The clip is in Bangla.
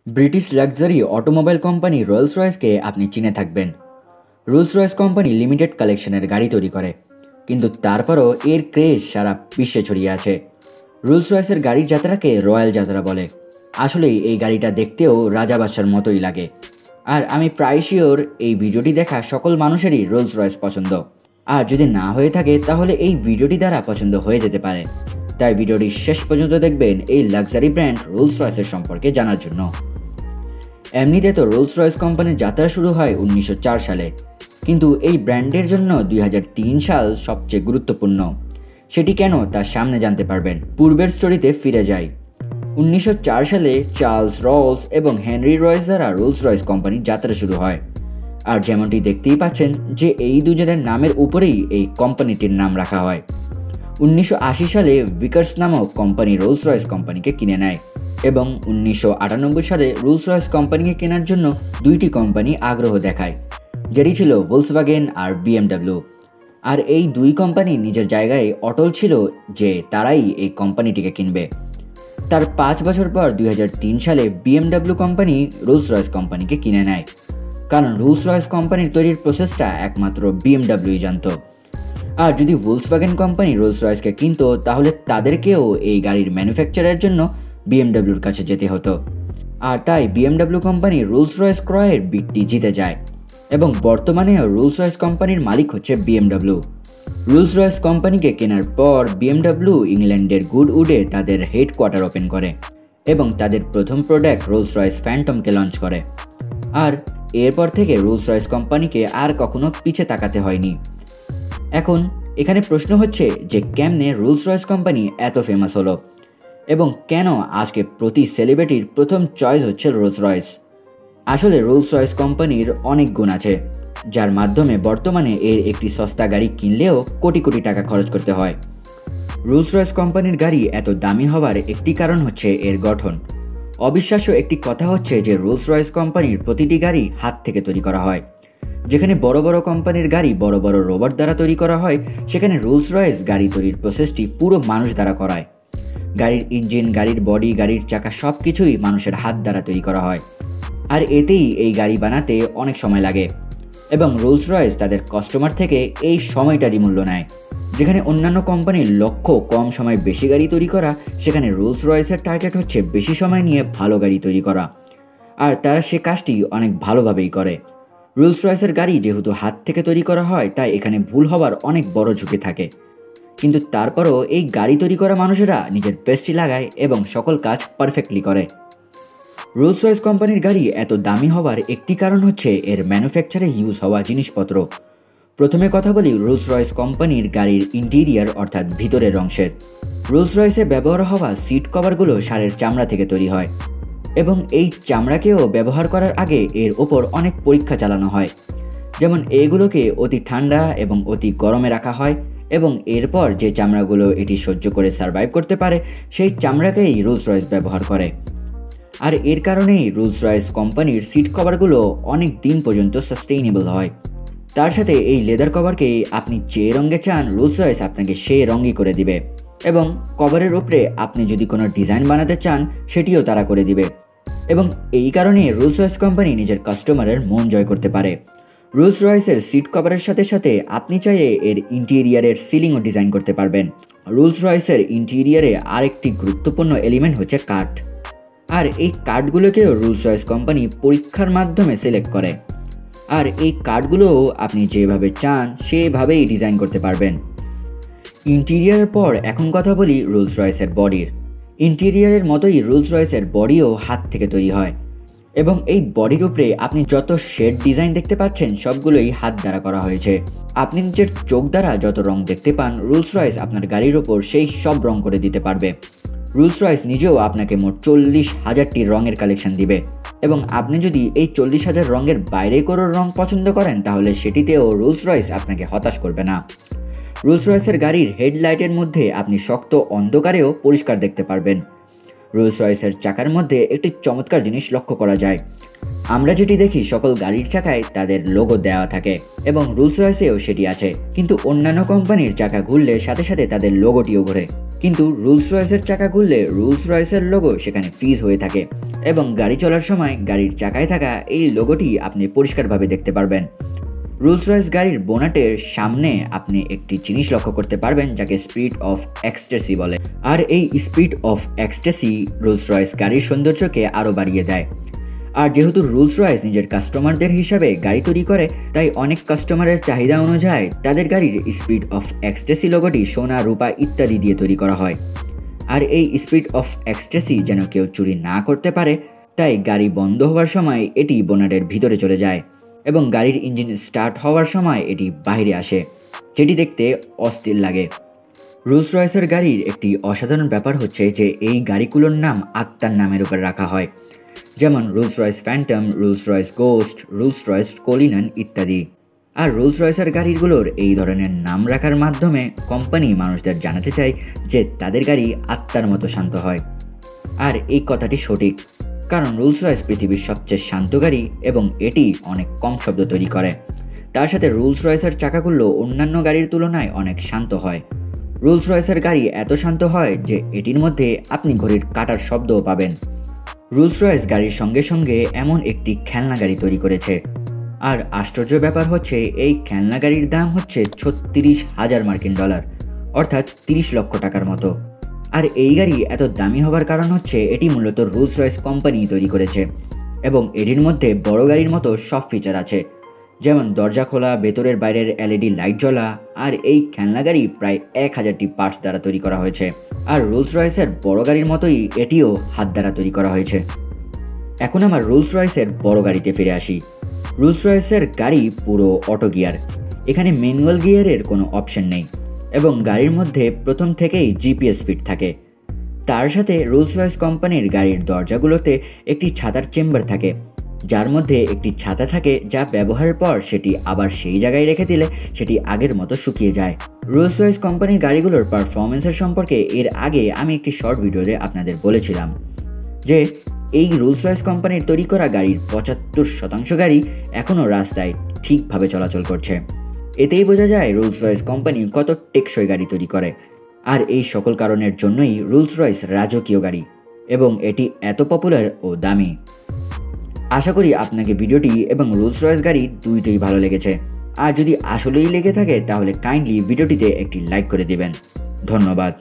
British luxury automobile company Rolls রয়েসকে আপনি চিনে থাকবেন। রোলস রয়েস কোম্পানি লিমিটেড কালেকশনের গাড়ি তৈরি করে, কিন্তু তারপরও এর ক্রেজ সারা বিশ্বে ছড়িয়ে আছে। রোলস রয়েসের গাড়ির যাত্রাকে রয়্যাল যাত্রা বলে। আসলেই এই গাড়িটা দেখতেও রাজাবাদশার মতোই লাগে। আর আমি প্রায় শিওর এই ভিডিওটি দেখা সকল মানুষেরই রোলস রয়েস পছন্দ। আর যদি না হয়ে থাকে তাহলে এই ভিডিওটি দ্বারা পছন্দ হয়ে যেতে পারে। তাই ভিডিওটি শেষ পর্যন্ত দেখবেন এই লাক্সারি ব্র্যান্ড রোলস রয়েসের সম্পর্কে জানার জন্য। এমনিতে তো রোলস রয়েস কোম্পানির যাত্রা শুরু হয় 1904 সালে, কিন্তু এই ব্র্যান্ডের জন্য 2003 সাল সবচেয়ে গুরুত্বপূর্ণ। সেটি কেন তা সামনে জানতে পারবেন। পূর্বের স্টোরিতে ফিরে যাই। 1904 সালে চার্লস রলস এবং হেনরি রয়েস দ্বারা রোলস রয়েস কোম্পানির যাত্রা শুরু হয়। আর যেমনটি দেখতেই পাচ্ছেন যে এই দুজনের নামের উপরেই এই কোম্পানিটির নাম রাখা হয়। 1980 সালে ভিকার্স নামক কোম্পানি রোলস রয়েস কোম্পানিকে কিনে নেয় এবং 1998 সালে রোলস রয়েস কোম্পানিকে কেনার জন্য দুইটি কোম্পানি আগ্রহ দেখায়, যেটি ছিল ভোলক্সওয়াগেন আর BMW। আর এই দুই কোম্পানি নিজের জায়গায় অটল ছিল যে তারাই এই কোম্পানিটিকে কিনবে। তার 5 বছর পর 2003 সালে BMW কোম্পানি রোলস রয়েস কোম্পানিকে কিনে নেয়, কারণ রোলস রয়েস কোম্পানির তৈরির প্রসেসটা একমাত্র BMW জানত। আর যদি ভোলক্সওয়াগেন কোম্পানি রোলস রয়েসকে কিনতো তাহলে তাদেরকেও এই গাড়ির ম্যানুফ্যাকচারের জন্য BMWর কাছে যেতে হতো। আর তাই BMW কোম্পানি রোলস রয়েস ক্রয়ের বিটটি জিতে যায় এবং বর্তমানে রোলস রয়েস কোম্পানির মালিক হচ্ছে BMW। রোলস রয়েস কোম্পানিকে কেনার পর BMW ইংল্যান্ডের গুডউডে তাদের হেডকোয়ার্টার ওপেন করে এবং তাদের প্রথম প্রোডাক্ট রোলস রয়েস ফ্যান্টমকে লঞ্চ করে। আর এরপর থেকে রোলস রয়েস কোম্পানিকে আর কখনো পিছে তাকাতে হয়নি। এখন এখানে প্রশ্ন হচ্ছে যে কেমনে রোলস রয়েস কোম্পানি এত ফেমাস হলো এবং কেন আজকে প্রতি সেলিব্রিটির প্রথম চয়েস হচ্ছে রোলস রয়েস। আসলে রোলস রয়েস কোম্পানির অনেক গুণ আছে, যার মাধ্যমে বর্তমানে এর একটি সস্তা গাড়ি কিনলেও কোটি কোটি টাকা খরচ করতে হয়। রোলস রয়েস কোম্পানির গাড়ি এত দামি হওয়ার একটি কারণ হচ্ছে এর গঠন। অবিশ্বাস্য একটি কথা হচ্ছে যে রোলস রয়েস কোম্পানির প্রতিটি গাড়ি হাত থেকে তৈরি করা হয়। যেখানে বড় বড় কোম্পানির গাড়ি বড় বড় রোবট দ্বারা তৈরি করা হয়, সেখানে রোলস রয়েস গাড়ি তৈরির প্রসেসটি পুরো মানুষ দ্বারা করায়। গাড়ির ইঞ্জিন, গাড়ির বডি, গাড়ির চাকা সব কিছুই মানুষের হাত দ্বারা তৈরি করা হয়। আর এতেই এই গাড়ি বানাতে অনেক সময় লাগে এবং রোলস রয়েস তাদের কাস্টমার থেকে এই সময়টারই মূল্য নেয়। যেখানে অন্যান্য কোম্পানির লক্ষ্য কম সময়ে বেশি গাড়ি তৈরি করা, সেখানে রোলস রয়েসের টার্গেট হচ্ছে বেশি সময় নিয়ে ভালো গাড়ি তৈরি করা। আর তারা সে কাজটি অনেক ভালোভাবেই করে। রোলস রয়েসের গাড়ি যেহেতু হাত থেকে তৈরি করা হয়, তাই এখানে ভুল হওয়ার অনেক বড় ঝুঁকি থাকে। কিন্তু তারপরও এই গাড়ি তৈরি করা মানুষেরা নিজের বেস্টটি লাগায় এবং সকল কাজ পারফেক্টলি করে। রোলস রয়েস কোম্পানির গাড়ি এত দামি হওয়ার একটি কারণ হচ্ছে এর ম্যানুফ্যাকচারে ইউজ হওয়া জিনিসপত্র। প্রথমে কথা বলি রোলস রয়েস কোম্পানির গাড়ির ইন্টেরিয়ার অর্থাৎ ভিতরের অংশের। রোলস রয়েসে ব্যবহার হওয়া সিট কভারগুলো ষাঁড়ের চামড়া থেকে তৈরি হয় এবং এই চামড়াকেও ব্যবহার করার আগে এর ওপর অনেক পরীক্ষা চালানো হয়। যেমন এগুলোকে অতি ঠান্ডা এবং অতি গরমে রাখা হয় এবং এরপর যে চামড়াগুলো এটি সহ্য করে সার্ভাইভ করতে পারে সেই চামড়াকেই রোলস রয়েস ব্যবহার করে। আর এর কারণেই রোলস রয়েস কোম্পানির সিট কভারগুলো অনেক দিন পর্যন্ত সাস্টেইনেবল হয়। তার সাথে এই লেদার কভারকে আপনি যে রঙে চান রোলস রয়েস আপনাকে সেই রঙই করে দিবে এবং কভারের উপরে আপনি যদি কোনো ডিজাইন বানাতে চান সেটিও তারা করে দিবে। এবং এই কারণে রোলস রয়েস কোম্পানি নিজের কাস্টমারের মন জয় করতে পারে। রোলস রয়েসের সিট কভারের সাথে সাথে আপনি চাইলে এর ইন্টেরিয়ারের সিলিংও ডিজাইন করতে পারবেন। রোলস রয়েসের ইন্টেরিয়ারে আরেকটি গুরুত্বপূর্ণ এলিমেন্ট হচ্ছে কাঠ। আর এই কাঠগুলোকেও রোলস রয়েস কোম্পানি পরীক্ষার মাধ্যমে সিলেক্ট করে। আর এই কাঠগুলোও আপনি যেভাবে চান সেভাবেই ডিজাইন করতে পারবেন। ইন্টেরিয়ারের পর এখন কথা বলি রোলস রয়েসের বডির। ইন্টেরিয়ারের মতোই রোলস রয়েসের বডিও হাত থেকে তৈরি হয় এবং এই বডির উপরে আপনি যত শেড ডিজাইন দেখতে পাচ্ছেন সবগুলোই হাত দ্বারা করা হয়েছে। আপনি নিজের চোখ দ্বারা যত রং দেখতে পান রোলস রয়েস আপনার গাড়ির ওপর সেই সব রং করে দিতে পারবে। রোলস রয়েস নিজেও আপনাকে মোট 40,000টি রঙের কালেকশন দিবে এবং আপনি যদি এই 40,000 রঙের বাইরে কোনো রং পছন্দ করেন তাহলে সেটিতেও রোলস রয়েস আপনাকে হতাশ করবে না। রোলস রয়েসের গাড়ির হেডলাইটের মধ্যে আপনি শক্ত অন্ধকারেও পরিষ্কার দেখতে পারবেন। রোলস রয়েসের চাকার মধ্যে একটি চমৎকার জিনিস লক্ষ্য করা যায়। আমরা যেটি দেখি সকল গাড়ির চাকায় তাদের লোগো দেওয়া থাকে এবং রোলস রয়েসেও সেটি আছে, কিন্তু অন্যান্য কোম্পানির চাকা ঘুরলে সাথে সাথে তাদের লোগোটিও ঘোরে। কিন্তু রোলস রয়েসের চাকা ঘুরলে রোলস রয়েসের লোগো সেখানে ফ্রিজ হয়ে থাকে এবং গাড়ি চলার সময় গাড়ির চাকায় থাকা এই লোগোটি আপনি পরিষ্কারভাবে দেখতে পারবেন। রোলস রয়েস গাড়ির বোনাটের সামনে আপনি একটি জিনিস লক্ষ্য করতে পারবেন যাকে স্পিড অফ এক্সটেসি বলে, আর এই speed of ecstasy Rolls Royce গাড়ির সৌন্দর্যকে আরও বাড়িয়ে দেয়। আর যেহেতু রোলস রয়েস নিজের কাস্টমারদের হিসাবে গাড়ি তৈরি করে, তাই অনেক কাস্টমারের চাহিদা অনুযায়ী তাদের গাড়ির স্পিড অফ এক্সটেসি লোগোটি সোনা, রূপা ইত্যাদি দিয়ে তৈরি করা হয়। আর এই স্পিড অফ এক্সটেসি যেন কেউ চুরি না করতে পারে, তাই গাড়ি বন্ধ হওয়ার সময় এটি বোনাটের ভিতরে চলে যায় এবং গাড়ির ইঞ্জিন স্টার্ট হওয়ার সময় এটি বাইরে আসে, যেটি দেখতে অস্থির লাগে। রোলস রয়েসের গাড়ির একটি অসাধারণ ব্যাপার হচ্ছে যে এই গাড়িগুলোর নাম আত্মার নামের উপর রাখা হয়, যেমন Rolls Royce Phantom, Rolls Royce Ghost, Rolls Royce Cullinan ইত্যাদি। আর রোলস রয়েসের গাড়িগুলোর এই ধরনের নাম রাখার মাধ্যমে কোম্পানি মানুষদের জানাতে চায় যে তাদের গাড়ি আত্মার মতো শান্ত হয়। আর এই কথাটি সঠিক, কারণ রোলস রয়েস পৃথিবীর সবচেয়ে শান্ত গাড়ি এবং এটি অনেক কম শব্দ তৈরি করে। তার সাথে রোলস রয়েসের চাকাগুলো অন্যান্য গাড়ির তুলনায় অনেক শান্ত হয়। রোলস রয়েসের গাড়ি এত শান্ত হয় যে এটির মধ্যে আপনি ঘড়ির কাঁটার শব্দও পাবেন। রোলস রয়েস গাড়ির সঙ্গে সঙ্গে এমন একটি খেলনা গাড়ি তৈরি করেছে, আর আশ্চর্য ব্যাপার হচ্ছে এই খেলনা গাড়ির দাম হচ্ছে 36,000 মার্কিন ডলার, অর্থাৎ 30 লক্ষ টাকার মতো। আর এই গাড়ি এত দামি হওয়ার কারণ হচ্ছে এটি মূলত রোলস রয়েস কোম্পানি তৈরি করেছে এবং এটির মধ্যে বড় গাড়ির মতো সব ফিচার আছে, যেমন দরজা খোলা, ভেতরের বাইরের এলইডি লাইট জ্বলা। আর এই খেলনা গাড়ি প্রায় 1000টি পার্টস দ্বারা তৈরি করা হয়েছে, আর রোলস রয়েসের বড় গাড়ির মতোই এটিও হাত দ্বারা তৈরি করা হয়েছে। এখন আমার রোলস রয়েসের বড় গাড়িতে ফিরে আসি। রোলস রয়েসের গাড়ি পুরো অটো গিয়ার, এখানে ম্যানুয়াল গিয়ারের কোনো অপশন নেই এবং গাড়ির মধ্যে প্রথম থেকেই জিপিএস ফিট থাকে। তার সাথে রোলস রয়েস কোম্পানির গাড়ির দরজাগুলোতে একটি ছাতার চেম্বার থাকে, যার মধ্যে একটি ছাতা থাকে যা ব্যবহারের পর সেটি আবার সেই জায়গায় রেখে দিলে সেটি আগের মতো শুকিয়ে যায়। রোলস রয়েস কোম্পানির গাড়িগুলোর পারফরমেন্সের সম্পর্কে এর আগে আমি একটি শর্ট ভিডিওতে আপনাদের বলেছিলাম যে এই রোলস রয়েস কোম্পানির তৈরি করা গাড়ির 75% গাড়ি এখনও রাস্তায় ঠিকভাবে চলাচল করছে। এতেই বোঝা যায় রোলস রয়েস কোম্পানি কত টেকসই গাড়ি তৈরি করে। আর এই সকল কারণের জন্যই রোলস রয়েস রাজকীয় গাড়ি এবং এটি এত পপুলার ও দামি। আশা করি আপনাকে ভিডিওটি এবং রোলস রয়েস গাড়ি দুইটাই ভালো লেগেছে। আর যদি আসলেই লেগে থাকে তাহলে কাইন্ডলি ভিডিওটিতে একটি লাইক করে দিবেন। ধন্যবাদ।